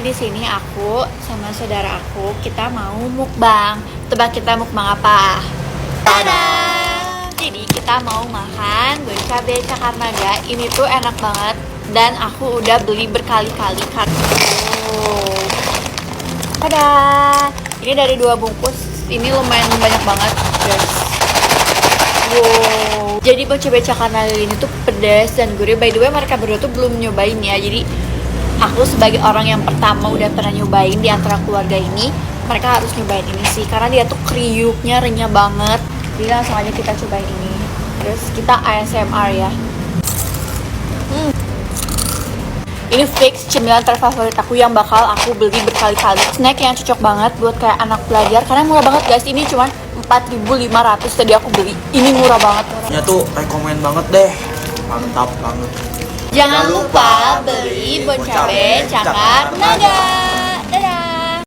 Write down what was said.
Jadi di sini aku sama saudara aku kita mau mukbang. Tebak kita mukbang apa? Tada! Jadi kita mau makan Bonca Beca Karnaga. Ini tuh enak banget dan aku udah beli berkali-kali karena tada! Ini dari 2 bungkus. Ini lumayan banyak banget, guys. Wow. Jadi Bonca Beca Karnaga ini tuh pedas dan gurih. By the way, mereka berdua tuh belum nyobain ya. Jadi aku sebagai orang yang pertama udah pernah nyobain di antara keluarga ini, mereka harus nyobain ini sih karena dia tuh kriuknya renyah banget. Jadi langsung aja kita cobain ini. Terus kita ASMR ya. Ini fix cemilan terfavorit aku yang bakal aku beli berkali-kali. Snack yang cocok banget buat kayak anak belajar karena murah banget guys. Ini cuma 4.500 tadi aku beli. Ini murah banget. Ya tuh rekomen banget deh. Mantap banget. Jangan lupa beli Bonca Beca Karnaga.